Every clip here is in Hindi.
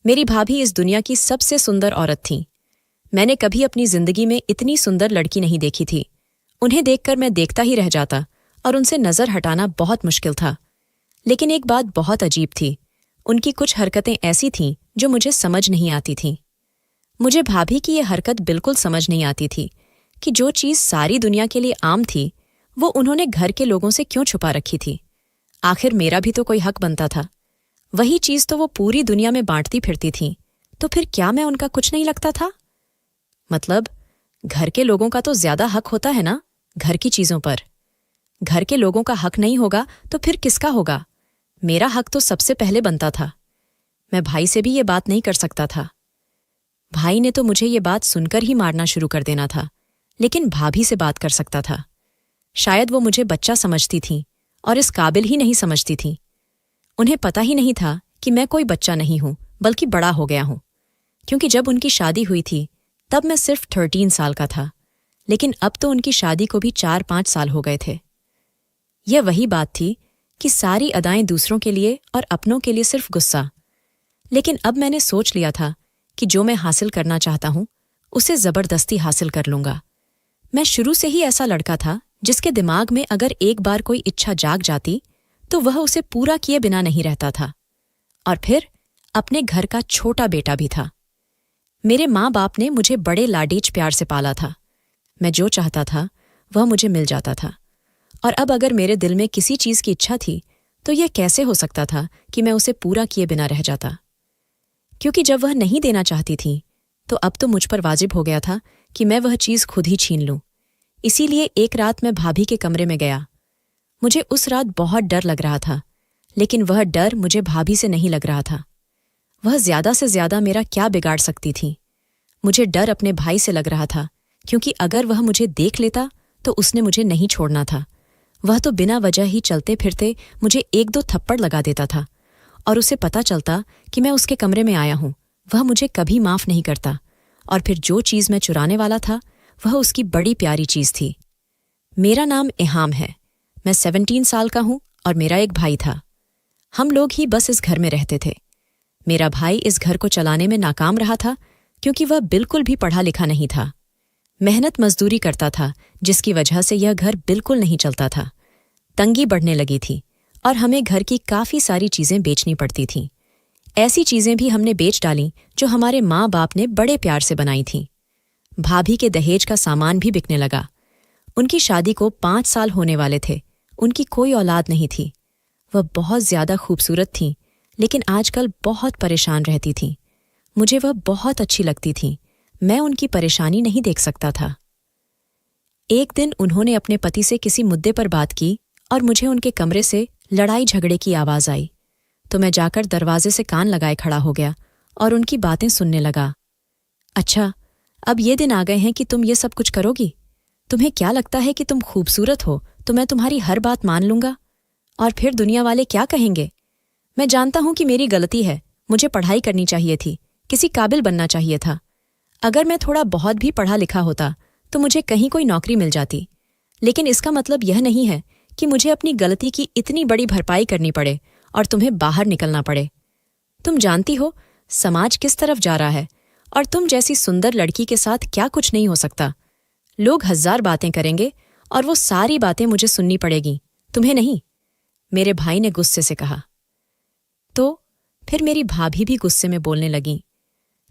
मेरी भाभी इस दुनिया की सबसे सुंदर औरत थीं। मैंने कभी अपनी जिंदगी में इतनी सुंदर लड़की नहीं देखी थी। उन्हें देखकर मैं देखता ही रह जाता और उनसे नजर हटाना बहुत मुश्किल था। लेकिन एक बात बहुत अजीब थी। उनकी कुछ हरकतें ऐसी थीं जो मुझे समझ नहीं आती थीं। मुझे भाभी की ये हरकत बिल्कुल समझ नहीं आती थी कि जो चीज़ सारी दुनिया के लिए आम थी वो उन्होंने घर के लोगों से क्यों छुपा रखी थी। आखिर मेरा भी तो कोई हक बनता था। वही चीज़ तो वो पूरी दुनिया में बांटती फिरती थीं, तो फिर क्या मैं उनका कुछ नहीं लगता था? मतलब घर के लोगों का तो ज्यादा हक होता है ना घर की चीजों पर। घर के लोगों का हक नहीं होगा तो फिर किसका होगा? मेरा हक तो सबसे पहले बनता था। मैं भाई से भी ये बात नहीं कर सकता था। भाई ने तो मुझे ये बात सुनकर ही मारना शुरू कर देना था, लेकिन भाभी से बात कर सकता था। शायद वो मुझे बच्चा समझती थीं और इस काबिल ही नहीं समझती थीं। उन्हें पता ही नहीं था कि मैं कोई बच्चा नहीं हूं बल्कि बड़ा हो गया हूं, क्योंकि जब उनकी शादी हुई थी तब मैं सिर्फ 13 साल का था, लेकिन अब तो उनकी शादी को भी 4-5 साल हो गए थे। यह वही बात थी कि सारी अदाएं दूसरों के लिए और अपनों के लिए सिर्फ गुस्सा। लेकिन अब मैंने सोच लिया था कि जो मैं हासिल करना चाहता हूं उसे जबरदस्ती हासिल कर लूंगा। मैं शुरू से ही ऐसा लड़का था जिसके दिमाग में अगर एक बार कोई इच्छा जाग जाती तो वह उसे पूरा किए बिना नहीं रहता था। और फिर अपने घर का छोटा बेटा भी था। मेरे माँ बाप ने मुझे बड़े लाडीज प्यार से पाला था। मैं जो चाहता था वह मुझे मिल जाता था। और अब अगर मेरे दिल में किसी चीज़ की इच्छा थी तो यह कैसे हो सकता था कि मैं उसे पूरा किए बिना रह जाता? क्योंकि जब वह नहीं देना चाहती थी तो अब तो मुझ पर वाजिब हो गया था कि मैं वह चीज़ खुद ही छीन लूं। इसीलिए एक रात मैं भाभी के कमरे में गया। मुझे उस रात बहुत डर लग रहा था, लेकिन वह डर मुझे भाभी से नहीं लग रहा था। वह ज्यादा से ज्यादा मेरा क्या बिगाड़ सकती थी? मुझे डर अपने भाई से लग रहा था, क्योंकि अगर वह मुझे देख लेता तो उसने मुझे नहीं छोड़ना था। वह तो बिना वजह ही चलते फिरते मुझे 1-2 थप्पड़ लगा देता था, और उसे पता चलता कि मैं उसके कमरे में आया हूं, वह मुझे कभी माफ नहीं करता। और फिर जो चीज मैं चुराने वाला था वह उसकी बड़ी प्यारी चीज थी। मेरा नाम इहाम है। मैं 17 साल का हूं और मेरा एक भाई था। हम लोग ही बस इस घर में रहते थे। मेरा भाई इस घर को चलाने में नाकाम रहा था, क्योंकि वह बिल्कुल भी पढ़ा लिखा नहीं था। मेहनत मजदूरी करता था, जिसकी वजह से यह घर बिल्कुल नहीं चलता था। तंगी बढ़ने लगी थी और हमें घर की काफी सारी चीजें बेचनी पड़ती थीं। ऐसी चीजें भी हमने बेच डालीं जो हमारे माँ बाप ने बड़े प्यार से बनाई थीं। भाभी के दहेज का सामान भी बिकने लगा। उनकी शादी को 5 साल होने वाले थे। उनकी कोई औलाद नहीं थी। वह बहुत ज्यादा खूबसूरत थीं, लेकिन आजकल बहुत परेशान रहती थीं। मुझे वह बहुत अच्छी लगती थीं। मैं उनकी परेशानी नहीं देख सकता था। एक दिन उन्होंने अपने पति से किसी मुद्दे पर बात की और मुझे उनके कमरे से लड़ाई झगड़े की आवाज आई। तो मैं जाकर दरवाजे से कान लगाए खड़ा हो गया और उनकी बातें सुनने लगा। अच्छा, अब ये दिन आ गए हैं कि तुम ये सब कुछ करोगी? तुम्हें क्या लगता है कि तुम खूबसूरत हो तो मैं तुम्हारी हर बात मान लूंगा? और फिर दुनिया वाले क्या कहेंगे? मैं जानता हूं कि मेरी गलती है। मुझे पढ़ाई करनी चाहिए थी, किसी काबिल बनना चाहिए था। अगर मैं थोड़ा बहुत भी पढ़ा लिखा होता तो मुझे कहीं कोई नौकरी मिल जाती। लेकिन इसका मतलब यह नहीं है कि मुझे अपनी गलती की इतनी बड़ी भरपाई करनी पड़े और तुम्हें बाहर निकलना पड़े। तुम जानती हो समाज किस तरफ जा रहा है, और तुम जैसी सुंदर लड़की के साथ क्या कुछ नहीं हो सकता। लोग 1000 बातें करेंगे और वो सारी बातें मुझे सुननी पड़ेगी, तुम्हें नहीं। मेरे भाई ने गुस्से से कहा। तो फिर मेरी भाभी भी गुस्से में बोलने लगी।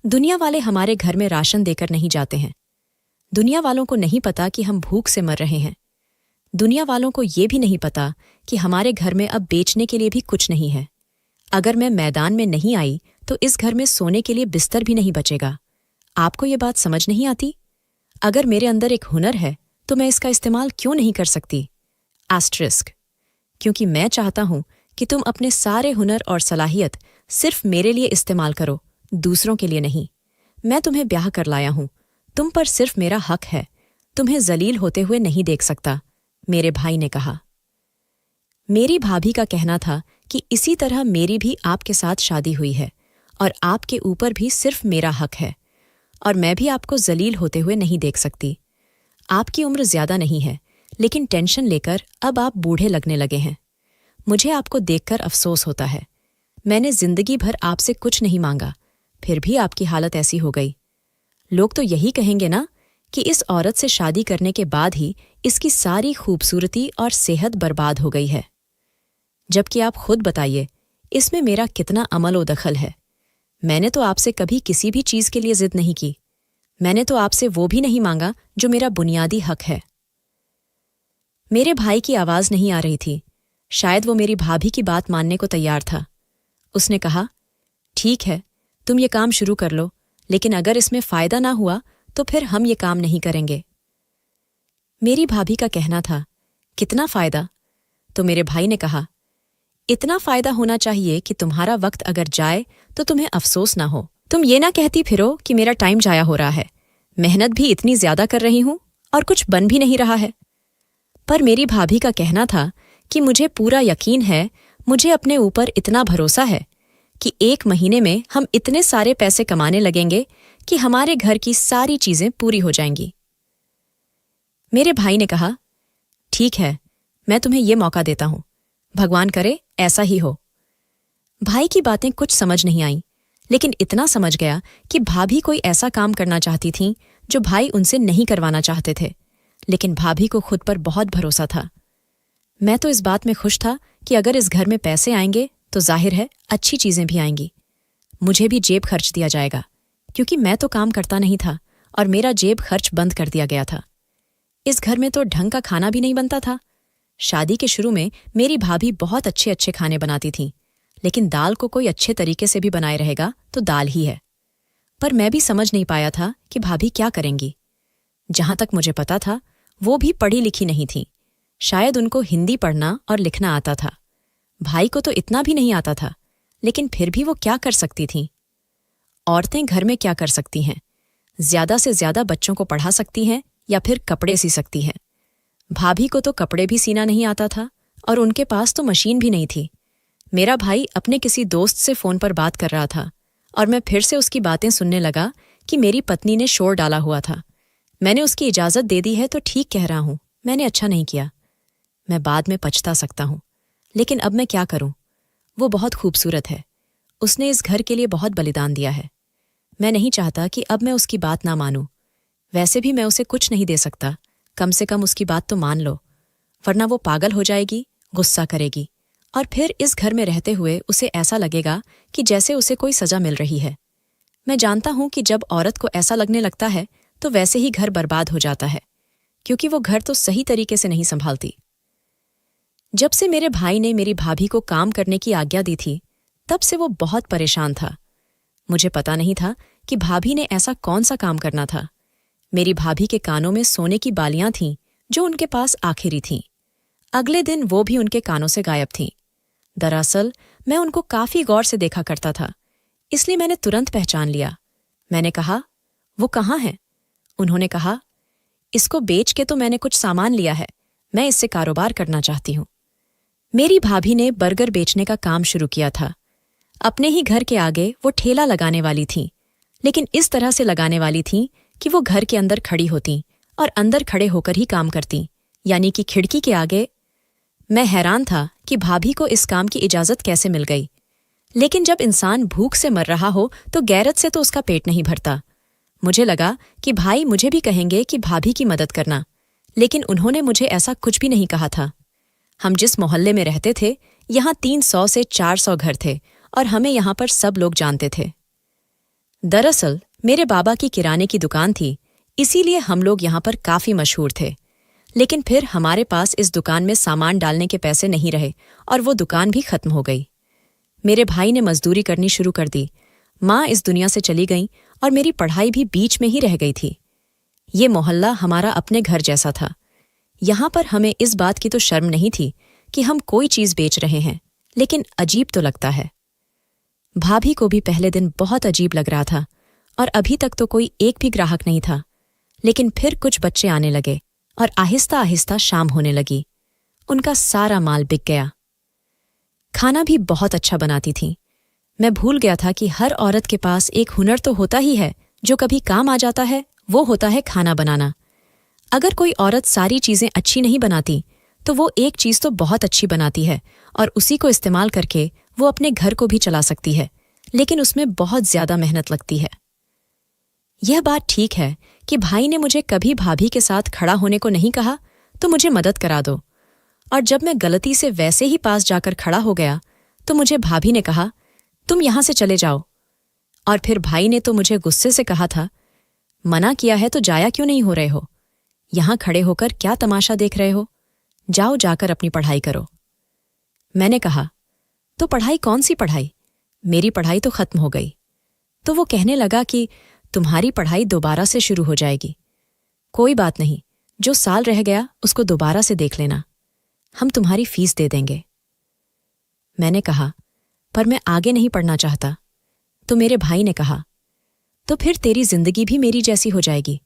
दुनिया वाले हमारे घर में राशन देकर नहीं जाते हैं। दुनिया वालों को नहीं पता कि हम भूख से मर रहे हैं। दुनिया वालों को ये भी नहीं पता कि हमारे घर में अब बेचने के लिए भी कुछ नहीं है। अगर मैं मैदान में नहीं आई तो इस घर में सोने के लिए बिस्तर भी नहीं बचेगा। आपको ये बात समझ नहीं आती? अगर मेरे अंदर एक हुनर है तो मैं इसका इस्तेमाल क्यों नहीं कर सकती? एस्टरिस्क। क्योंकि मैं चाहता हूं कि तुम अपने सारे हुनर और सलाहियत सिर्फ मेरे लिए इस्तेमाल करो, दूसरों के लिए नहीं। मैं तुम्हें ब्याह कर लाया हूं, तुम पर सिर्फ मेरा हक है। तुम्हें जलील होते हुए नहीं देख सकता, मेरे भाई ने कहा। मेरी भाभी का कहना था कि इसी तरह मेरी भी आपके साथ शादी हुई है और आपके ऊपर भी सिर्फ मेरा हक है, और मैं भी आपको जलील होते हुए नहीं देख सकती। आपकी उम्र ज्यादा नहीं है, लेकिन टेंशन लेकर अब आप बूढ़े लगने लगे हैं। मुझे आपको देखकर अफसोस होता है। मैंने जिंदगी भर आपसे कुछ नहीं मांगा, फिर भी आपकी हालत ऐसी हो गई। लोग तो यही कहेंगे ना कि इस औरत से शादी करने के बाद ही इसकी सारी खूबसूरती और सेहत बर्बाद हो गई है। जबकि आप खुद बताइए, इसमें मेरा कितना अमल व दखल है। मैंने तो आपसे कभी किसी भी चीज के लिए जिद नहीं की। मैंने तो आपसे वो भी नहीं मांगा जो मेरा बुनियादी हक है। मेरे भाई की आवाज नहीं आ रही थी। शायद वो मेरी भाभी की बात मानने को तैयार था। उसने कहा, ठीक है, तुम ये काम शुरू कर लो, लेकिन अगर इसमें फायदा ना हुआ तो फिर हम ये काम नहीं करेंगे। मेरी भाभी का कहना था, कितना फायदा? तो मेरे भाई ने कहा, इतना फायदा होना चाहिए कि तुम्हारा वक्त अगर जाए तो तुम्हें अफसोस ना हो। तुम ये ना कहती फिरो कि मेरा टाइम जाया हो रहा है। मेहनत भी इतनी ज्यादा कर रही हूं और कुछ बन भी नहीं रहा है। पर मेरी भाभी का कहना था कि मुझे पूरा यकीन है, मुझे अपने ऊपर इतना भरोसा है कि 1 महीने में हम इतने सारे पैसे कमाने लगेंगे कि हमारे घर की सारी चीजें पूरी हो जाएंगी। मेरे भाई ने कहा, ठीक है, मैं तुम्हें ये मौका देता हूं, भगवान करे ऐसा ही हो। भाई की बातें कुछ समझ नहीं आईं, लेकिन इतना समझ गया कि भाभी कोई ऐसा काम करना चाहती थीं जो भाई उनसे नहीं करवाना चाहते थे, लेकिन भाभी को खुद पर बहुत भरोसा था। मैं तो इस बात में खुश था कि अगर इस घर में पैसे आएंगे तो जाहिर है अच्छी चीजें भी आएंगी। मुझे भी जेब खर्च दिया जाएगा, क्योंकि मैं तो काम करता नहीं था और मेरा जेब खर्च बंद कर दिया गया था। इस घर में तो ढंग का खाना भी नहीं बनता था। शादी के शुरू में मेरी भाभी बहुत अच्छे अच्छे खाने बनाती थीं, लेकिन दाल को कोई अच्छे तरीके से भी बनाए रहेगा तो दाल ही है। पर मैं भी समझ नहीं पाया था कि भाभी क्या करेंगी। जहां तक मुझे पता था, वो भी पढ़ी लिखी नहीं थी। शायद उनको हिंदी पढ़ना और लिखना आता था। भाई को तो इतना भी नहीं आता था, लेकिन फिर भी वो क्या कर सकती थीं? औरतें घर में क्या कर सकती हैं? ज्यादा से ज्यादा बच्चों को पढ़ा सकती हैं या फिर कपड़े सी सकती हैं। भाभी को तो कपड़े भी सीना नहीं आता था और उनके पास तो मशीन भी नहीं थी। मेरा भाई अपने किसी दोस्त से फोन पर बात कर रहा था और मैं फिर से उसकी बातें सुनने लगा कि मेरी पत्नी ने शोर डाला हुआ था। मैंने उसकी इजाजत दे दी है तो ठीक कह रहा हूं, मैंने अच्छा नहीं किया। मैं बाद में पछता सकता हूं, लेकिन अब मैं क्या करूं? वो बहुत खूबसूरत है। उसने इस घर के लिए बहुत बलिदान दिया है। मैं नहीं चाहता कि अब मैं उसकी बात ना मानूं। वैसे भी मैं उसे कुछ नहीं दे सकता, कम से कम उसकी बात तो मान लो, वरना वो पागल हो जाएगी, गुस्सा करेगी और फिर इस घर में रहते हुए उसे ऐसा लगेगा कि जैसे उसे कोई सजा मिल रही है। मैं जानता हूं कि जब औरत को ऐसा लगने लगता है तो वैसे ही घर बर्बाद हो जाता है, क्योंकि वो घर तो सही तरीके से नहीं संभालती। जब से मेरे भाई ने मेरी भाभी को काम करने की आज्ञा दी थी, तब से वो बहुत परेशान था। मुझे पता नहीं था कि भाभी ने ऐसा कौन सा काम करना था। मेरी भाभी के कानों में सोने की बालियां थीं जो उनके पास आखिरी थीं। अगले दिन वो भी उनके कानों से गायब थीं। दरअसल मैं उनको काफी गौर से देखा करता था, इसलिए मैंने तुरंत पहचान लिया। मैंने कहा, वो कहाँ है? उन्होंने कहा, इसको बेच के तो मैंने कुछ सामान लिया है, मैं इससे कारोबार करना चाहती हूं। मेरी भाभी ने बर्गर बेचने का काम शुरू किया था। अपने ही घर के आगे वो ठेला लगाने वाली थीं, लेकिन इस तरह से लगाने वाली थीं कि वो घर के अंदर खड़ी होतीं और अंदर खड़े होकर ही काम करतीं, यानी कि खिड़की के आगे। मैं हैरान था कि भाभी को इस काम की इजाजत कैसे मिल गई, लेकिन जब इंसान भूख से मर रहा हो तो गैरत से तो उसका पेट नहीं भरता। मुझे लगा कि भाई मुझे भी कहेंगे कि भाभी की मदद करना, लेकिन उन्होंने मुझे ऐसा कुछ भी नहीं कहा था। हम जिस मोहल्ले में रहते थे, यहाँ 300 से 400 घर थे और हमें यहाँ पर सब लोग जानते थे। दरअसल मेरे बाबा की किराने की दुकान थी, इसीलिए हम लोग यहाँ पर काफी मशहूर थे। लेकिन फिर हमारे पास इस दुकान में सामान डालने के पैसे नहीं रहे और वो दुकान भी खत्म हो गई। मेरे भाई ने मजदूरी करनी शुरू कर दी। माँ इस दुनिया से चली गई और मेरी पढ़ाई भी बीच में ही रह गई थी। ये मोहल्ला हमारा अपने घर जैसा था। यहाँ पर हमें इस बात की तो शर्म नहीं थी कि हम कोई चीज बेच रहे हैं, लेकिन अजीब तो लगता है। भाभी को भी पहले दिन बहुत अजीब लग रहा था और अभी तक तो कोई एक भी ग्राहक नहीं था। लेकिन फिर कुछ बच्चे आने लगे और आहिस्ता आहिस्ता शाम होने लगी। उनका सारा माल बिक गया। खाना भी बहुत अच्छा बनाती थीं। मैं भूल गया था कि हर औरत के पास एक हुनर तो होता ही है जो कभी काम आ जाता है, वो होता है खाना बनाना। अगर कोई औरत सारी चीजें अच्छी नहीं बनाती तो वो एक चीज तो बहुत अच्छी बनाती है और उसी को इस्तेमाल करके वो अपने घर को भी चला सकती है, लेकिन उसमें बहुत ज्यादा मेहनत लगती है। यह बात ठीक है कि भाई ने मुझे कभी भाभी के साथ खड़ा होने को नहीं कहा तो मुझे मदद करा दो, और जब मैं गलती से वैसे ही पास जाकर खड़ा हो गया तो मुझे भाभी ने कहा, तुम यहां से चले जाओ। और फिर भाई ने तो मुझे गुस्से से कहा था, मना किया है तो जाया क्यों नहीं हो रहे हो? यहां खड़े होकर क्या तमाशा देख रहे हो? जाओ जाकर अपनी पढ़ाई करो। मैंने कहा, तो पढ़ाई कौन सी पढ़ाई? मेरी पढ़ाई तो खत्म हो गई। तो वो कहने लगा कि तुम्हारी पढ़ाई दोबारा से शुरू हो जाएगी। कोई बात नहीं, जो साल रह गया उसको दोबारा से देख लेना, हम तुम्हारी फीस दे देंगे। मैंने कहा, पर मैं आगे नहीं पढ़ना चाहता। तो मेरे भाई ने कहा, तो फिर तेरी जिंदगी भी मेरी जैसी हो जाएगी।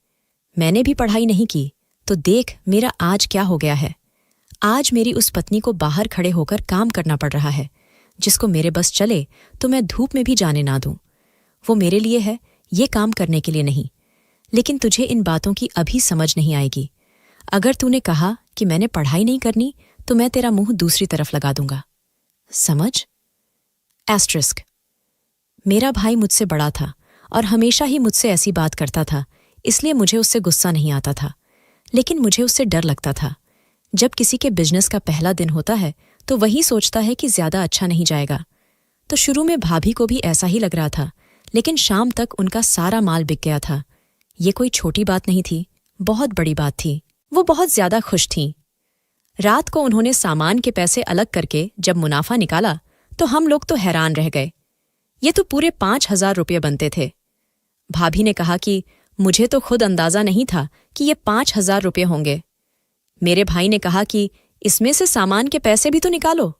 मैंने भी पढ़ाई नहीं की, तो देख मेरा आज क्या हो गया है। आज मेरी उस पत्नी को बाहर खड़े होकर काम करना पड़ रहा है, जिसको मेरे बस चले तो मैं धूप में भी जाने ना दूं। वो मेरे लिए है, ये काम करने के लिए नहीं। लेकिन तुझे इन बातों की अभी समझ नहीं आएगी। अगर तूने कहा कि मैंने पढ़ाई नहीं करनी तो मैं तेरा मुंह दूसरी तरफ लगा दूंगा, समझ? एस्ट्रिस्क। मेरा भाई मुझसे बड़ा था और हमेशा ही मुझसे ऐसी बात करता था, इसलिए मुझे उससे गुस्सा नहीं आता था। लेकिन मुझे उससे डर लगता था। जब किसी के बिजनेस का पहला दिन होता है तो वही सोचता है कि ज्यादा अच्छा नहीं जाएगा। तो शुरू में भाभी को भी ऐसा ही लग रहा था, लेकिन शाम तक उनका सारा माल बिक गया था। ये कोई छोटी बात नहीं थी, बहुत बड़ी बात थी। वो बहुत ज्यादा खुश थीं। रात को उन्होंने सामान के पैसे अलग करके जब मुनाफा निकाला तो हम लोग तो हैरान रह गए। ये तो पूरे 5,000 रुपये बनते थे। भाभी ने कहा कि मुझे तो खुद अंदाजा नहीं था कि ये 5,000 रुपये होंगे। मेरे भाई ने कहा कि इसमें से सामान के पैसे भी तो निकालो।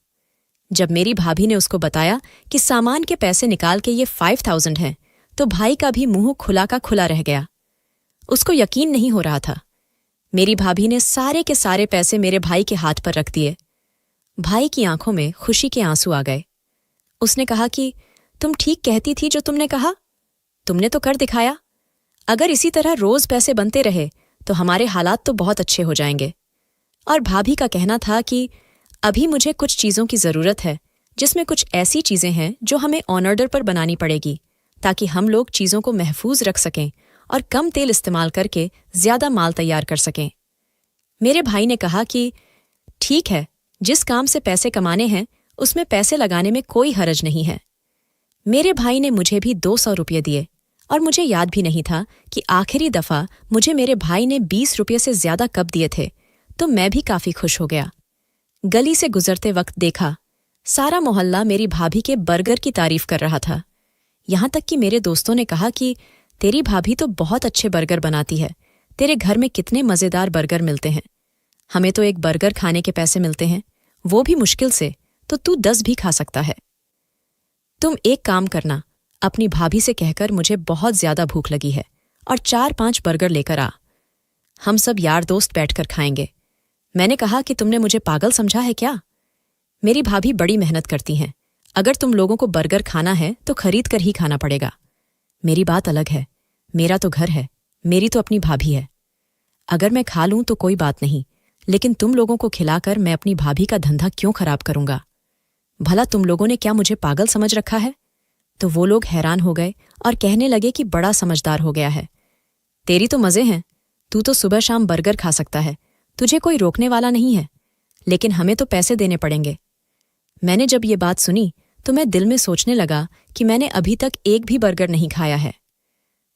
जब मेरी भाभी ने उसको बताया कि सामान के पैसे निकाल के ये 5,000 हैं, तो भाई का भी मुंह खुला का खुला रह गया। उसको यकीन नहीं हो रहा था। मेरी भाभी ने सारे के सारे पैसे मेरे भाई के हाथ पर रख दिए। भाई की आंखों में खुशी के आंसू आ गए। उसने कहा कि तुम ठीक कहती थी जो तुमने कहा, तुमने तो कर दिखाया। अगर इसी तरह रोज पैसे बनते रहे तो हमारे हालात तो बहुत अच्छे हो जाएंगे। और भाभी का कहना था कि अभी मुझे कुछ चीजों की जरूरत है, जिसमें कुछ ऐसी चीजें हैं जो हमें ऑन ऑर्डर पर बनानी पड़ेगी, ताकि हम लोग चीजों को महफूज रख सकें और कम तेल इस्तेमाल करके ज्यादा माल तैयार कर सकें। मेरे भाई ने कहा कि ठीक है, जिस काम से पैसे कमाने हैं उसमें पैसे लगाने में कोई हरज नहीं है। मेरे भाई ने मुझे भी 200 रुपये दिए, और मुझे याद भी नहीं था कि आखिरी दफा मुझे मेरे भाई ने 20 रुपये से ज्यादा कब दिए थे। तो मैं भी काफी खुश हो गया। गली से गुजरते वक्त देखा, सारा मोहल्ला मेरी भाभी के बर्गर की तारीफ कर रहा था। यहां तक कि मेरे दोस्तों ने कहा कि तेरी भाभी तो बहुत अच्छे बर्गर बनाती है, तेरे घर में कितने मजेदार बर्गर मिलते हैं। हमें तो एक बर्गर खाने के पैसे मिलते हैं, वो भी मुश्किल से, तो तू 10 भी खा सकता है। तुम एक काम करना, अपनी भाभी से कहकर मुझे बहुत ज्यादा भूख लगी है और 4-5 बर्गर लेकर आ। हम सब यार दोस्त बैठकर खाएंगे। मैंने कहा कि तुमने मुझे पागल समझा है क्या? मेरी भाभी बड़ी मेहनत करती हैं। अगर तुम लोगों को बर्गर खाना है तो खरीद कर ही खाना पड़ेगा। मेरी बात अलग है, मेरा तो घर है, मेरी तो अपनी भाभी है। अगर मैं खा लूं तो कोई बात नहीं, लेकिन तुम लोगों को खिलाकर मैं अपनी भाभी का धंधा क्यों खराब करूंगा? भला तुम लोगों ने क्या मुझे पागल समझ रखा है? तो वो लोग हैरान हो गए और कहने लगे कि बड़ा समझदार हो गया है। तेरी तो मजे हैं, तू तो सुबह शाम बर्गर खा सकता है, तुझे कोई रोकने वाला नहीं है, लेकिन हमें तो पैसे देने पड़ेंगे। मैंने जब ये बात सुनी तो मैं दिल में सोचने लगा कि मैंने अभी तक एक भी बर्गर नहीं खाया है।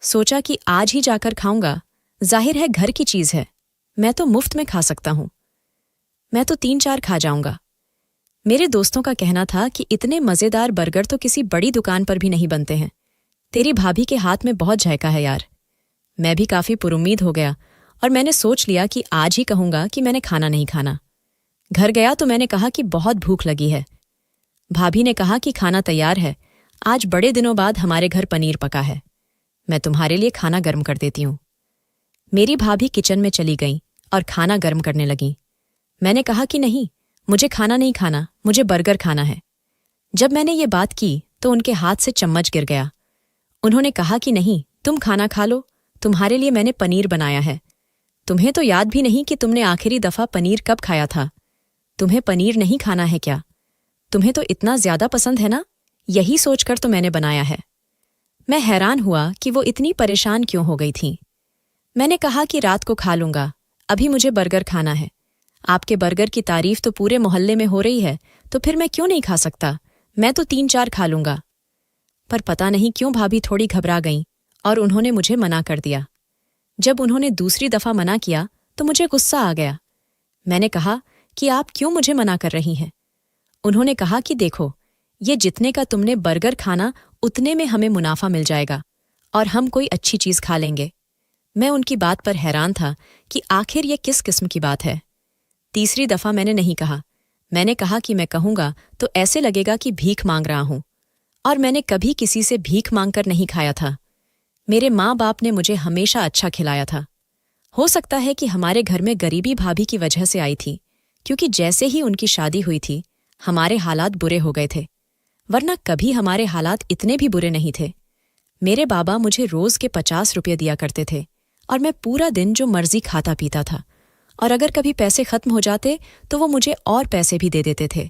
सोचा कि आज ही जाकर खाऊंगा, जाहिर है घर की चीज है, मैं तो मुफ्त में खा सकता हूं। मैं तो 3-4 खा जाऊंगा। मेरे दोस्तों का कहना था कि इतने मजेदार बर्गर तो किसी बड़ी दुकान पर भी नहीं बनते हैं। तेरी भाभी के हाथ में बहुत जायका है यार। मैं भी काफी पुरुम्मीद हो गया और मैंने सोच लिया कि आज ही कहूंगा कि मैंने खाना नहीं खाना। घर गया तो मैंने कहा कि बहुत भूख लगी है। भाभी ने कहा कि खाना तैयार है, आज बड़े दिनों बाद हमारे घर पनीर पका है, मैं तुम्हारे लिए खाना गर्म कर देती हूं। मेरी भाभी किचन में चली गई और खाना गर्म करने लगी। मैंने कहा कि नहीं, मुझे खाना नहीं खाना, मुझे बर्गर खाना है। जब मैंने ये बात की तो उनके हाथ से चम्मच गिर गया। उन्होंने कहा कि नहीं, तुम खाना खा लो, तुम्हारे लिए मैंने पनीर बनाया है। तुम्हें तो याद भी नहीं कि तुमने आखिरी दफा पनीर कब खाया था। तुम्हें पनीर नहीं खाना है क्या? तुम्हें तो इतना ज्यादा पसंद है ना? यही सोचकर तो मैंने बनाया है। मैं हैरान हुआ कि वो इतनी परेशान क्यों हो गई थीं। मैंने कहा कि रात को खा लूंगा, अभी मुझे बर्गर खाना है। आपके बर्गर की तारीफ तो पूरे मोहल्ले में हो रही है, तो फिर मैं क्यों नहीं खा सकता? मैं तो 3-4 खा लूंगा। पर पता नहीं क्यों भाभी थोड़ी घबरा गईं और उन्होंने मुझे मना कर दिया। जब उन्होंने दूसरी दफा मना किया तो मुझे गुस्सा आ गया। मैंने कहा कि आप क्यों मुझे मना कर रही हैं? उन्होंने कहा कि देखो, ये जितने का तुमने बर्गर खाना उतने में हमें मुनाफा मिल जाएगा और हम कोई अच्छी चीज खा लेंगे। मैं उनकी बात पर हैरान था कि आखिर ये किस किस्म की बात है। तीसरी दफा मैंने नहीं कहा। मैंने कहा कि मैं कहूंगा तो ऐसे लगेगा कि भीख मांग रहा हूं, और मैंने कभी किसी से भीख मांगकर नहीं खाया था। मेरे माँ बाप ने मुझे हमेशा अच्छा खिलाया था। हो सकता है कि हमारे घर में गरीबी भाभी की वजह से आई थी, क्योंकि जैसे ही उनकी शादी हुई थी हमारे हालात बुरे हो गए थे, वरना कभी हमारे हालात इतने भी बुरे नहीं थे। मेरे बाबा मुझे रोज के 50 रुपये दिया करते थे और मैं पूरा दिन जो मर्जी खाता पीता था, और अगर कभी पैसे खत्म हो जाते तो वो मुझे और पैसे भी दे देते थे।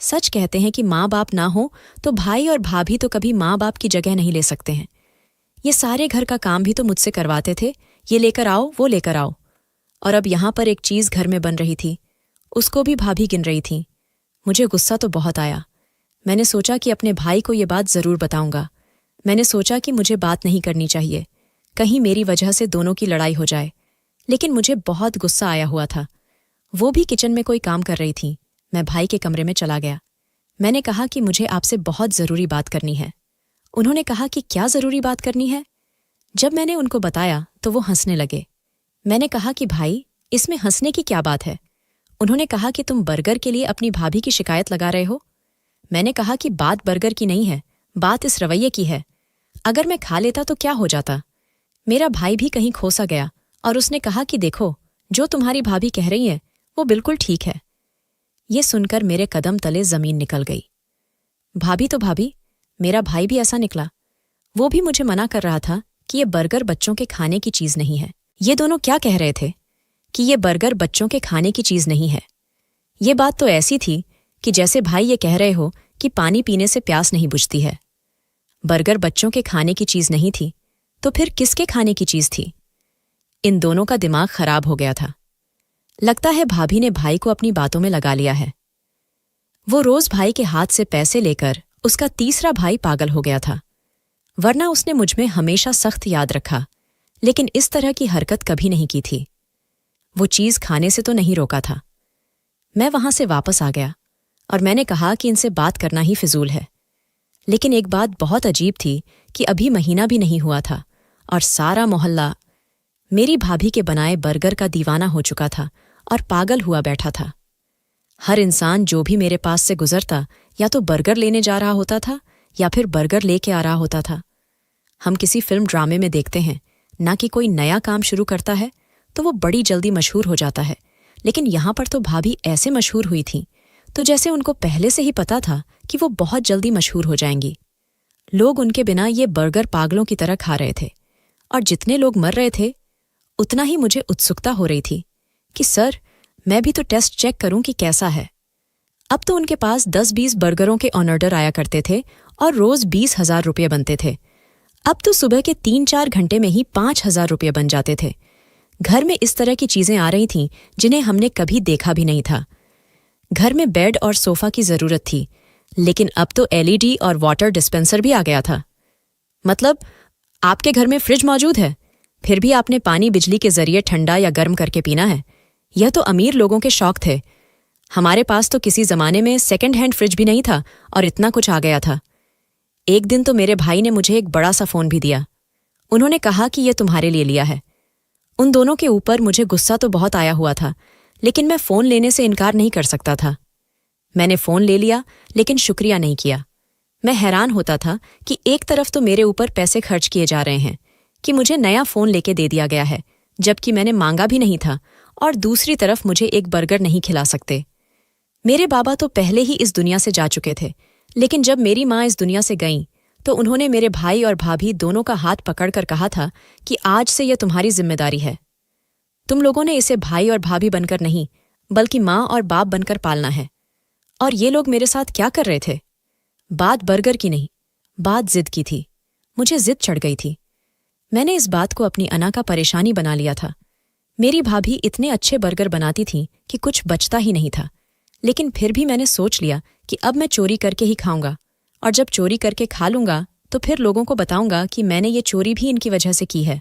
सच कहते हैं कि माँ बाप ना हो तो भाई और भाभी तो कभी माँ बाप की जगह नहीं ले सकते हैं। ये सारे घर का काम भी तो मुझसे करवाते थे, ये लेकर आओ वो लेकर आओ। और अब यहाँ पर एक चीज घर में बन रही थी, उसको भी भाभी गिन रही थी। मुझे गुस्सा तो बहुत आया। मैंने सोचा कि अपने भाई को ये बात जरूर बताऊंगा। मैंने सोचा कि मुझे बात नहीं करनी चाहिए, कहीं मेरी वजह से दोनों की लड़ाई हो जाए। लेकिन मुझे बहुत गुस्सा आया हुआ था। वो भी किचन में कोई काम कर रही थी। मैं भाई के कमरे में चला गया। मैंने कहा कि मुझे आपसे बहुत जरूरी बात करनी है। उन्होंने कहा कि क्या जरूरी बात करनी है? जब मैंने उनको बताया तो वो हंसने लगे। मैंने कहा कि भाई, इसमें हंसने की क्या बात है? उन्होंने कहा कि तुम बर्गर के लिए अपनी भाभी की शिकायत लगा रहे हो। मैंने कहा कि बात बर्गर की नहीं है, बात इस रवैये की है। अगर मैं खा लेता तो क्या हो जाता? मेरा भाई भी कहीं खोसा गया और उसने कहा कि देखो, जो तुम्हारी भाभी कह रही है वो बिल्कुल ठीक है। ये सुनकर मेरे कदम तले जमीन निकल गई। भाभी तो भाभी, मेरा भाई भी ऐसा निकला। वो भी मुझे मना कर रहा था कि ये बर्गर बच्चों के खाने की चीज नहीं है। ये दोनों क्या कह रहे थे कि ये बर्गर बच्चों के खाने की चीज नहीं है? ये बात तो ऐसी थी कि जैसे भाई ये कह रहे हो कि पानी पीने से प्यास नहीं बुझती है। बर्गर बच्चों के खाने की चीज नहीं थी तो फिर किसके खाने की चीज थी? इन दोनों का दिमाग खराब हो गया था। लगता है भाभी ने भाई को अपनी बातों में लगा लिया है। वो रोज भाई के हाथ से पैसे लेकर उसका तीसरा भाई पागल हो गया था, वरना उसने मुझमें हमेशा सख्त याद रखा, लेकिन इस तरह की हरकत कभी नहीं की थी। वो चीज खाने से तो नहीं रोका था। मैं वहां से वापस आ गया और मैंने कहा कि इनसे बात करना ही फिजूल है। लेकिन एक बात बहुत अजीब थी कि अभी महीना भी नहीं हुआ था और सारा मोहल्ला मेरी भाभी के बनाए बर्गर का दीवाना हो चुका था और पागल हुआ बैठा था। हर इंसान जो भी मेरे पास से गुजरता या तो बर्गर लेने जा रहा होता था या फिर बर्गर लेके आ रहा होता था। हम किसी फिल्म ड्रामे में देखते हैं ना कि कोई नया काम शुरू करता है तो वो बड़ी जल्दी मशहूर हो जाता है, लेकिन यहां पर तो भाभी ऐसे मशहूर हुई थी तो जैसे उनको पहले से ही पता था कि वो बहुत जल्दी मशहूर हो जाएंगी। लोग उनके बिना ये बर्गर पागलों की तरह खा रहे थे और जितने लोग मर रहे थे उतना ही मुझे उत्सुकता हो रही थी कि सर, मैं भी तो टेस्ट चेक करूं कि कैसा है। अब तो उनके पास 10-20 बर्गरों के ऑन ऑर्डर आया करते थे और रोज 20,000 रुपये बनते थे। अब तो सुबह के 3-4 घंटे में ही 5,000 रुपये बन जाते थे। घर में इस तरह की चीजें आ रही थीं जिन्हें हमने कभी देखा भी नहीं था। घर में बेड और सोफा की जरूरत थी, लेकिन अब तो एलईडी और वाटर डिस्पेंसर भी आ गया था। मतलब आपके घर में फ्रिज मौजूद है, फिर भी आपने पानी बिजली के जरिए ठंडा या गर्म करके पीना है। यह तो अमीर लोगों के शौक थे। हमारे पास तो किसी जमाने में सेकंड हैंड फ्रिज भी नहीं था और इतना कुछ आ गया था। एक दिन तो मेरे भाई ने मुझे एक बड़ा सा फोन भी दिया। उन्होंने कहा कि यह तुम्हारे लिए लिया है। उन दोनों के ऊपर मुझे गुस्सा तो बहुत आया हुआ था, लेकिन मैं फोन लेने से इनकार नहीं कर सकता था। मैंने फोन ले लिया, लेकिन शुक्रिया नहीं किया। मैं हैरान होता था कि एक तरफ तो मेरे ऊपर पैसे खर्च किए जा रहे हैं कि मुझे नया फोन लेके दे दिया गया है, जबकि मैंने मांगा भी नहीं था, और दूसरी तरफ मुझे एक बर्गर नहीं खिला सकते। मेरे बाबा तो पहले ही इस दुनिया से जा चुके थे, लेकिन जब मेरी माँ इस दुनिया से गईं तो उन्होंने मेरे भाई और भाभी दोनों का हाथ पकड़कर कहा था कि आज से यह तुम्हारी जिम्मेदारी है। तुम लोगों ने इसे भाई और भाभी बनकर नहीं, बल्कि माँ और बाप बनकर पालना है। और ये लोग मेरे साथ क्या कर रहे थे? बात बर्गर की नहीं, बात जिद की थी। मुझे जिद चढ़ गई थी। मैंने इस बात को अपनी अना का परेशानी बना लिया था। मेरी भाभी इतने अच्छे बर्गर बनाती थीं कि कुछ बचता ही नहीं था, लेकिन फिर भी मैंने सोच लिया कि अब मैं चोरी करके ही खाऊंगा, और जब चोरी करके खा लूंगा तो फिर लोगों को बताऊंगा कि मैंने ये चोरी भी इनकी वजह से की है।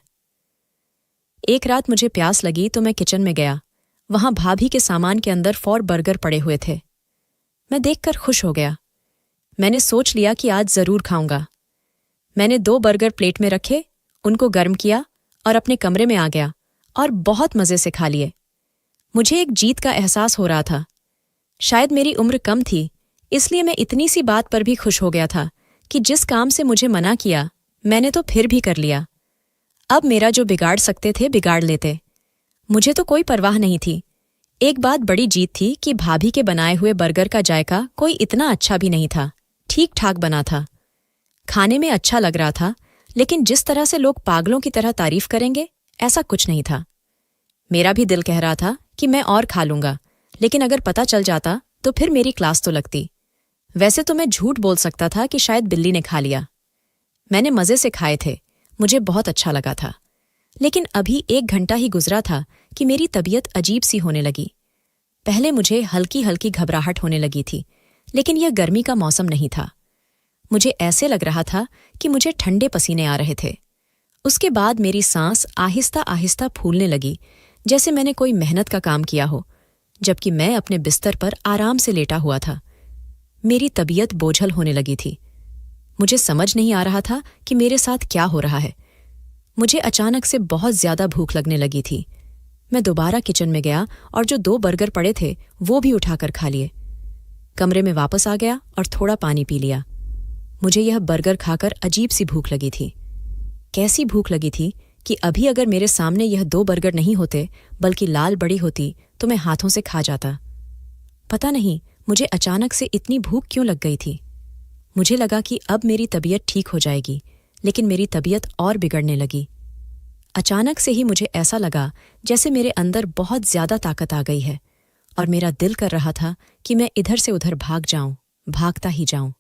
एक रात मुझे प्यास लगी तो मैं किचन में गया। वहां भाभी के सामान के अंदर 4 बर्गर पड़े हुए थे। मैं देखकर खुश हो गया। मैंने सोच लिया कि आज जरूर खाऊंगा। मैंने 2 बर्गर प्लेट में रखे, उनको गर्म किया और अपने कमरे में आ गया और बहुत मजे से खा लिए। मुझे एक जीत का एहसास हो रहा था। शायद मेरी उम्र कम थी, इसलिए मैं इतनी सी बात पर भी खुश हो गया था कि जिस काम से मुझे मना किया मैंने तो फिर भी कर लिया। अब मेरा जो बिगाड़ सकते थे बिगाड़ लेते। मुझे तो कोई परवाह नहीं थी। एक बात बड़ी जीत थी कि भाभी के बनाए हुए बर्गर का जायका कोई इतना अच्छा भी नहीं था, ठीक ठाक बना था। खाने में अच्छा लग रहा था, लेकिन जिस तरह से लोग पागलों की तरह तारीफ करेंगे ऐसा कुछ नहीं था। मेरा भी दिल कह रहा था कि मैं और खा लूंगा, लेकिन अगर पता चल जाता तो फिर मेरी क्लास तो लगती। वैसे तो मैं झूठ बोल सकता था कि शायद बिल्ली ने खा लिया। मैंने मजे से खाए थे, मुझे बहुत अच्छा लगा था। लेकिन अभी 1 घंटा ही गुजरा था कि मेरी तबीयत अजीब सी होने लगी। पहले मुझे हल्की हल्की घबराहट होने लगी थी, लेकिन यह गर्मी का मौसम नहीं था। मुझे ऐसे लग रहा था कि मुझे ठंडे पसीने आ रहे थे। उसके बाद मेरी सांस आहिस्ता आहिस्ता फूलने लगी, जैसे मैंने कोई मेहनत का काम किया हो, जबकि मैं अपने बिस्तर पर आराम से लेटा हुआ था। मेरी तबीयत बोझल होने लगी थी। मुझे समझ नहीं आ रहा था कि मेरे साथ क्या हो रहा है। मुझे अचानक से बहुत ज्यादा भूख लगने लगी थी। मैं दोबारा किचन में गया और जो 2 बर्गर पड़े थे वो भी उठाकर खा लिए। कमरे में वापस आ गया और थोड़ा पानी पी लिया। मुझे यह बर्गर खाकर अजीब सी भूख लगी थी। कैसी भूख लगी थी कि अभी अगर मेरे सामने यह 2 बर्गर नहीं होते बल्कि लाल बड़ी होती तो मैं हाथों से खा जाता। पता नहीं मुझे अचानक से इतनी भूख क्यों लग गई थी। मुझे लगा कि अब मेरी तबीयत ठीक हो जाएगी, लेकिन मेरी तबीयत और बिगड़ने लगी। अचानक से ही मुझे ऐसा लगा जैसे मेरे अंदर बहुत ज्यादा ताकत आ गई है और मेरा दिल कर रहा था कि मैं इधर से उधर भाग जाऊं, भागता ही जाऊं।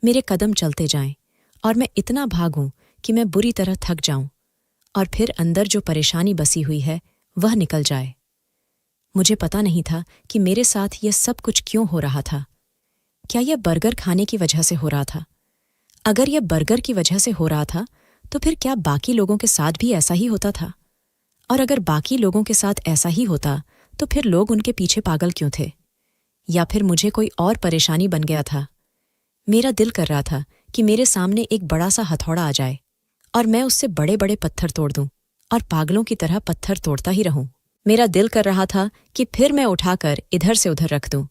मेरे कदम चलते जाएं और मैं इतना भागूं कि मैं बुरी तरह थक जाऊं और फिर अंदर जो परेशानी बसी हुई है वह निकल जाए। मुझे पता नहीं था कि मेरे साथ यह सब कुछ क्यों हो रहा था। क्या यह बर्गर खाने की वजह से हो रहा था? अगर यह बर्गर की वजह से हो रहा था तो फिर क्या बाकी लोगों के साथ भी ऐसा ही होता था? और अगर बाकी लोगों के साथ ऐसा ही होता तो फिर लोग उनके पीछे पागल क्यों थे? या फिर मुझे कोई और परेशानी बन गया था? मेरा दिल कर रहा था कि मेरे सामने एक बड़ा सा हथौड़ा आ जाए और मैं उससे बड़े बड़े पत्थर तोड़ दूं और पागलों की तरह पत्थर तोड़ता ही रहूं। मेरा दिल कर रहा था कि फिर मैं उठाकर इधर से उधर रख दूं।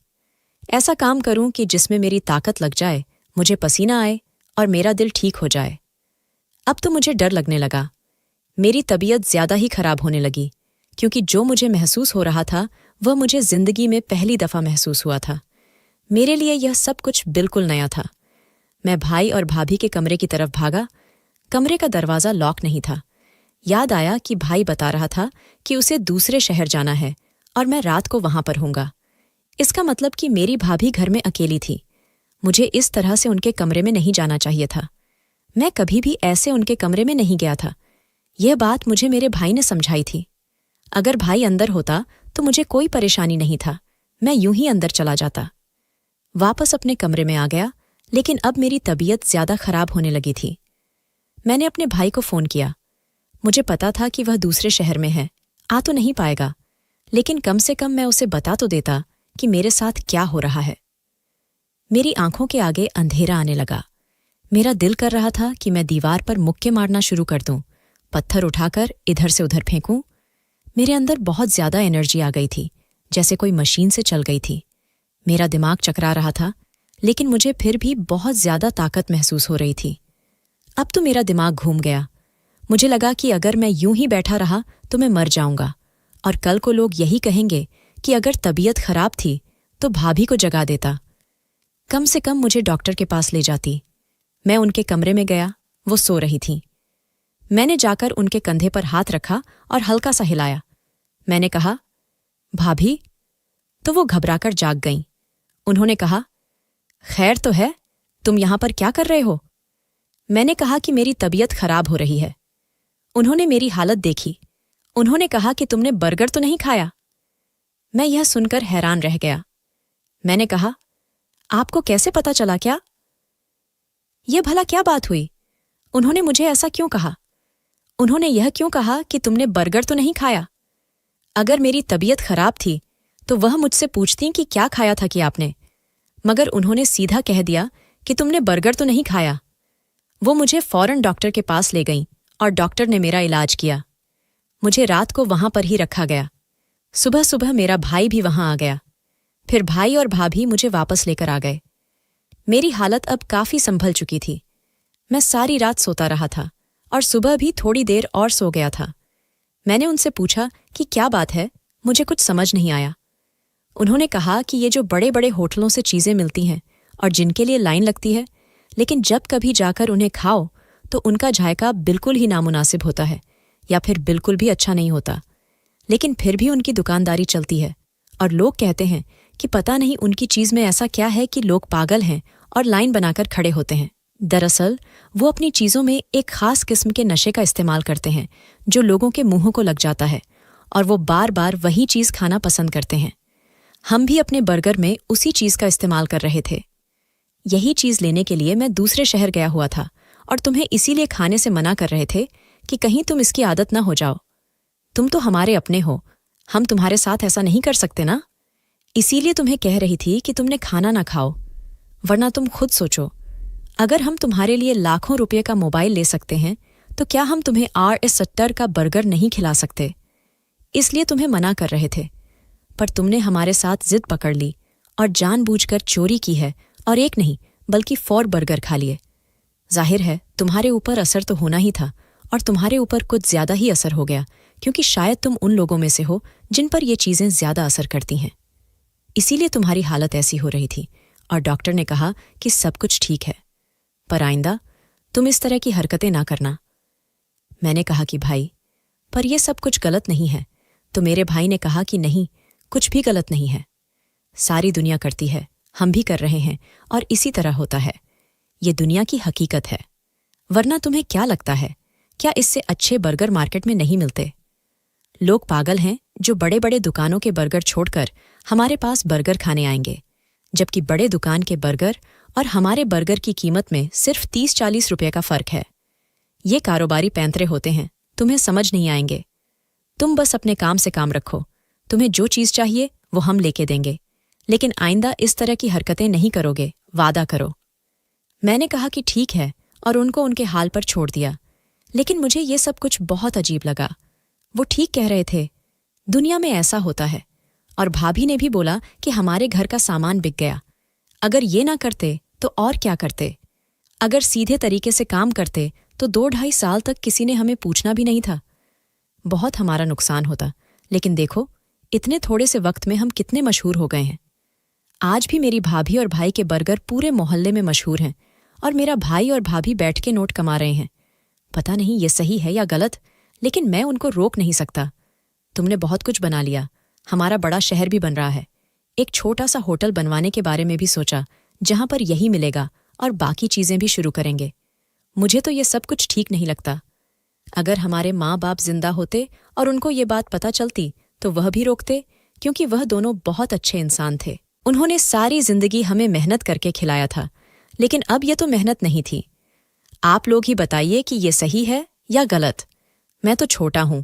ऐसा काम करूं कि जिसमें मेरी ताकत लग जाए, मुझे पसीना आए और मेरा दिल ठीक हो जाए। अब तो मुझे डर लगने लगा। मेरी तबीयत ज्यादा ही खराब होने लगी, क्योंकि जो मुझे महसूस हो रहा था वह मुझे जिंदगी में पहली दफा महसूस हुआ था। मेरे लिए यह सब कुछ बिल्कुल नया था। मैं भाई और भाभी के कमरे की तरफ भागा। कमरे का दरवाजा लॉक नहीं था। याद आया कि भाई बता रहा था कि उसे दूसरे शहर जाना है और मैं रात को वहां पर होऊंगा। इसका मतलब कि मेरी भाभी घर में अकेली थी। मुझे इस तरह से उनके कमरे में नहीं जाना चाहिए था। मैं कभी भी ऐसे उनके कमरे में नहीं गया था। यह बात मुझे मेरे भाई ने समझाई थी। अगर भाई अंदर होता तो मुझे कोई परेशानी नहीं था, मैं यूं ही अंदर चला जाता। वापस अपने कमरे में आ गया, लेकिन अब मेरी तबीयत ज्यादा खराब होने लगी थी। मैंने अपने भाई को फोन किया। मुझे पता था कि वह दूसरे शहर में है, आ तो नहीं पाएगा, लेकिन कम से कम मैं उसे बता तो देता कि मेरे साथ क्या हो रहा है। मेरी आंखों के आगे अंधेरा आने लगा। मेरा दिल कर रहा था कि मैं दीवार पर मुक्के मारना शुरू कर दूं, पत्थर उठाकर इधर से उधर फेंकूं। मेरे अंदर बहुत ज्यादा एनर्जी आ गई थी, जैसे कोई मशीन से चल गई थी। मेरा दिमाग चकरा रहा था, लेकिन मुझे फिर भी बहुत ज्यादा ताकत महसूस हो रही थी। अब तो मेरा दिमाग घूम गया। मुझे लगा कि अगर मैं यूं ही बैठा रहा तो मैं मर जाऊंगा और कल को लोग यही कहेंगे कि अगर तबीयत खराब थी तो भाभी को जगा देता। कम से कम मुझे डॉक्टर के पास ले जाती। मैं उनके कमरे में गया, वो सो रही थीं। मैंने जाकर उनके कंधे पर हाथ रखा और हल्का सा हिलाया। मैंने कहा, भाभी? तो वो घबराकर जाग गईं। उन्होंने कहा, खैर तो है, तुम यहाँ पर क्या कर रहे हो? मैंने कहा कि मेरी तबीयत खराब हो रही है। उन्होंने मेरी हालत देखी। उन्होंने कहा कि तुमने बर्गर तो नहीं खाया? मैं यह सुनकर हैरान रह गया। मैंने कहा, आपको कैसे पता चला क्या? यह भला क्या बात हुई? उन्होंने मुझे ऐसा क्यों कहा? उन्होंने यह क्यों कहा कि तुमने बर्गर तो नहीं खाया? अगर मेरी तबीयत खराब थी तो वह मुझसे पूछती कि क्या खाया था कि आपने, मगर उन्होंने सीधा कह दिया कि तुमने बर्गर तो नहीं खाया। वो मुझे फौरन डॉक्टर के पास ले गईं और डॉक्टर ने मेरा इलाज किया। मुझे रात को वहां पर ही रखा गया। सुबह सुबह मेरा भाई भी वहां आ गया। फिर भाई और भाभी मुझे वापस लेकर आ गए। मेरी हालत अब काफी संभल चुकी थी। मैं सारी रात सोता रहा था और सुबह भी थोड़ी देर और सो गया था। मैंने उनसे पूछा कि क्या बात है, मुझे कुछ समझ नहीं आया। उन्होंने कहा कि ये जो बड़े बड़े होटलों से चीजें मिलती हैं और जिनके लिए लाइन लगती है, लेकिन जब कभी जाकर उन्हें खाओ तो उनका जायका बिल्कुल ही नामुनासिब होता है या फिर बिल्कुल भी अच्छा नहीं होता, लेकिन फिर भी उनकी दुकानदारी चलती है और लोग कहते हैं कि पता नहीं उनकी चीज में ऐसा क्या है कि लोग पागल हैं और लाइन बनाकर खड़े होते हैं। दरअसल वो अपनी चीजों में एक खास किस्म के नशे का इस्तेमाल करते हैं जो लोगों के मुंहों को लग जाता है और वो बार बार वही चीज खाना पसंद करते हैं। हम भी अपने बर्गर में उसी चीज का इस्तेमाल कर रहे थे। यही चीज लेने के लिए मैं दूसरे शहर गया हुआ था और तुम्हें इसीलिए खाने से मना कर रहे थे कि कहीं तुम इसकी आदत ना हो जाओ। तुम तो हमारे अपने हो, हम तुम्हारे साथ ऐसा नहीं कर सकते ना। इसीलिए तुम्हें कह रही थी कि तुमने खाना ना खाओ, वरना तुम खुद सोचो, अगर हम तुम्हारे लिए लाखों रुपये का मोबाइल ले सकते हैं तो क्या हम तुम्हें RS70 का बर्गर नहीं खिला सकते? इसलिए तुम्हें मना कर रहे थे, पर तुमने हमारे साथ जिद पकड़ ली और जानबूझकर चोरी की है और एक नहीं बल्कि 4 बर्गर खा लिए। जाहिर है तुम्हारे ऊपर असर तो होना ही था और तुम्हारे ऊपर कुछ ज्यादा ही असर हो गया, क्योंकि शायद तुम उन लोगों में से हो जिन पर ये चीजें ज्यादा असर करती हैं। इसीलिए तुम्हारी हालत ऐसी हो रही थी और डॉक्टर ने कहा कि सब कुछ ठीक है, पर आइंदा तुम इस तरह की हरकतें ना करना। मैंने कहा कि भाई, पर यह सब कुछ गलत नहीं है। तो मेरे भाई ने कहा कि नहीं, कुछ भी गलत नहीं है। सारी दुनिया करती है, हम भी कर रहे हैं और इसी तरह होता है। ये दुनिया की हकीकत है। वरना तुम्हें क्या लगता है, क्या इससे अच्छे बर्गर मार्केट में नहीं मिलते? लोग पागल हैं जो बड़े बड़े दुकानों के बर्गर छोड़कर हमारे पास बर्गर खाने आएंगे, जबकि बड़े दुकान के बर्गर और हमारे बर्गर की कीमत में सिर्फ 30-40 रुपये का फर्क है। ये कारोबारी पैंतरे होते हैं, तुम्हें समझ नहीं आएंगे। तुम बस अपने काम से काम रखो। तुम्हें जो चीज चाहिए वो हम लेके देंगे, लेकिन आइंदा इस तरह की हरकतें नहीं करोगे, वादा करो। मैंने कहा कि ठीक है और उनको उनके हाल पर छोड़ दिया। लेकिन मुझे ये सब कुछ बहुत अजीब लगा। वो ठीक कह रहे थे, दुनिया में ऐसा होता है। और भाभी ने भी बोला कि हमारे घर का सामान बिक गया। अगर ये ना करते तो और क्या करते? अगर सीधे तरीके से काम करते तो 2-2.5 साल तक किसी ने हमें पूछना भी नहीं था। बहुत हमारा नुकसान होता, लेकिन देखो इतने थोड़े से वक्त में हम कितने मशहूर हो गए हैं। आज भी मेरी भाभी और भाई के बर्गर पूरे मोहल्ले में मशहूर हैं और मेरा भाई और भाभी बैठ के नोट कमा रहे हैं। पता नहीं ये सही है या गलत, लेकिन मैं उनको रोक नहीं सकता। तुमने बहुत कुछ बना लिया, हमारा बड़ा शहर भी बन रहा है। एक छोटा सा होटल बनवाने के बारे में भी सोचा, जहां पर यही मिलेगा और बाकी चीजें भी शुरू करेंगे। मुझे तो ये सब कुछ ठीक नहीं लगता। अगर हमारे माँ बाप जिंदा होते और उनको ये बात पता चलती तो वह भी रोकते, क्योंकि वह दोनों बहुत अच्छे इंसान थे। उन्होंने सारी जिंदगी हमें मेहनत करके खिलाया था, लेकिन अब ये तो मेहनत नहीं थी। आप लोग ही बताइए कि ये सही है या गलत। मैं तो छोटा हूं,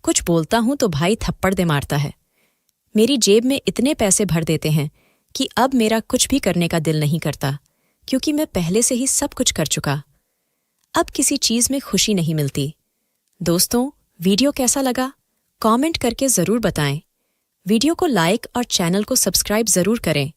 कुछ बोलता हूं तो भाई थप्पड़ दे मारता है। मेरी जेब में इतने पैसे भर देते हैं कि अब मेरा कुछ भी करने का दिल नहीं करता, क्योंकि मैं पहले से ही सब कुछ कर चुका। अब किसी चीज में खुशी नहीं मिलती। दोस्तों, वीडियो कैसा लगा? कमेंट करके जरूर बताएं। वीडियो को लाइक और चैनल को सब्सक्राइब जरूर करें।